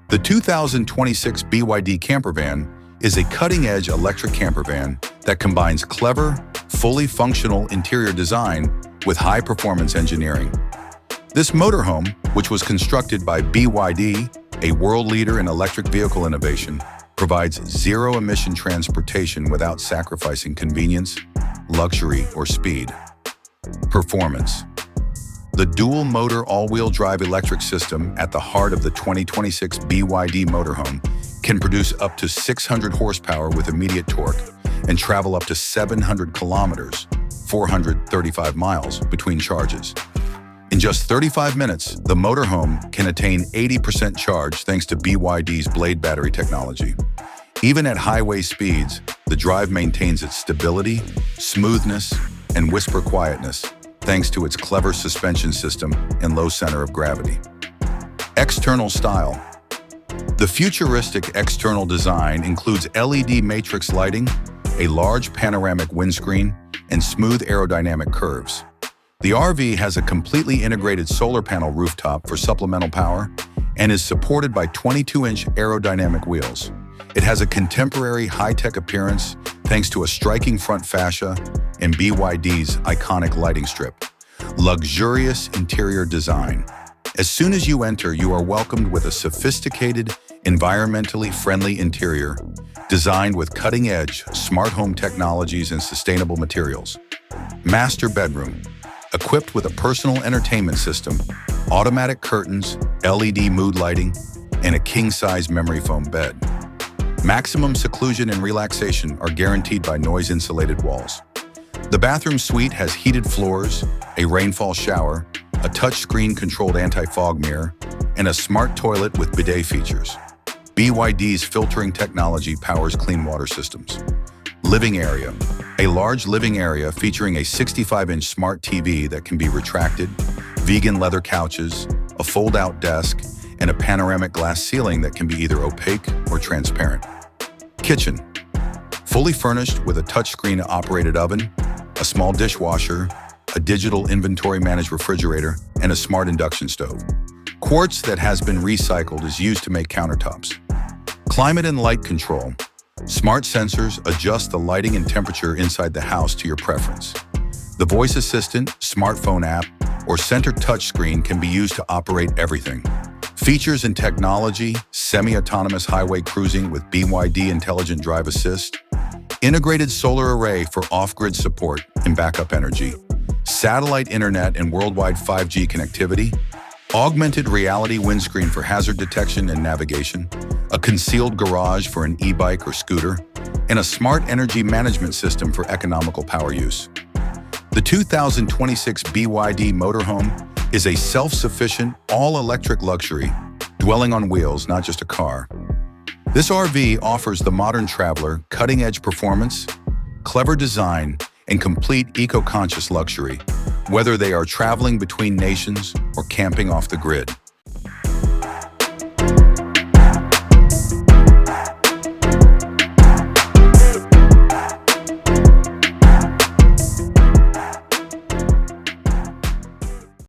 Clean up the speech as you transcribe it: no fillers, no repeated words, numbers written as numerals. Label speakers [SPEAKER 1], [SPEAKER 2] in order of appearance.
[SPEAKER 1] The 2026 BYD Campervan is a cutting-edge electric campervan that combines clever, fully functional interior design with high-performance engineering. This motorhome, which was constructed by BYD, a world leader in electric vehicle innovation, provides zero-emission transportation without sacrificing convenience, luxury, or speed. Performance. The dual-motor all-wheel drive electric system at the heart of the 2026 BYD Motorhome can produce up to 600 horsepower with immediate torque and travel up to 700 kilometers, 435 miles, between charges. In just 35 minutes, the motorhome can attain 80% charge thanks to BYD's Blade battery technology. Even at highway speeds, the drive maintains its stability, smoothness, and whisper quietness, thanks to its clever suspension system and low center of gravity. External style. The futuristic external design includes LED matrix lighting, a large panoramic windscreen, and smooth aerodynamic curves. The RV has a completely integrated solar panel rooftop for supplemental power and is supported by 22-inch aerodynamic wheels. It has a contemporary high-tech appearance thanks to a striking front fascia and BYD's iconic lighting strip. Luxurious interior design. As soon as you enter, you are welcomed with a sophisticated, environmentally friendly interior designed with cutting-edge smart home technologies and sustainable materials. Master bedroom. Equipped with a personal entertainment system, automatic curtains, LED mood lighting, and a king-size memory foam bed. Maximum seclusion and relaxation are guaranteed by noise-insulated walls. The bathroom suite has heated floors, a rainfall shower, a touchscreen-controlled anti-fog mirror, and a smart toilet with bidet features. BYD's filtering technology powers clean water systems. Living area. A large living area featuring a 65-inch smart TV that can be retracted, vegan leather couches, a fold-out desk, and a panoramic glass ceiling that can be either opaque or transparent. Kitchen. Fully furnished with a touchscreen-operated oven, a small dishwasher, a digital inventory-managed refrigerator, and a smart induction stove. Quartz that has been recycled is used to make countertops. Climate and light control. Smart sensors adjust the lighting and temperature inside the house to your preference. The voice assistant, smartphone app, or center touchscreen can be used to operate everything. Features and technology: semi-autonomous highway cruising with BYD Intelligent Drive Assist, integrated solar array for off-grid support and backup energy, satellite internet and worldwide 5G connectivity, augmented reality windscreen for hazard detection and navigation, a concealed garage for an e-bike or scooter, and a smart energy management system for economical power use. The 2026 BYD Motorhome is a self-sufficient, all-electric luxury, dwelling on wheels, not just a car. This RV offers the modern traveler cutting-edge performance, clever design, and complete eco-conscious luxury, whether they are traveling between nations or camping off the grid.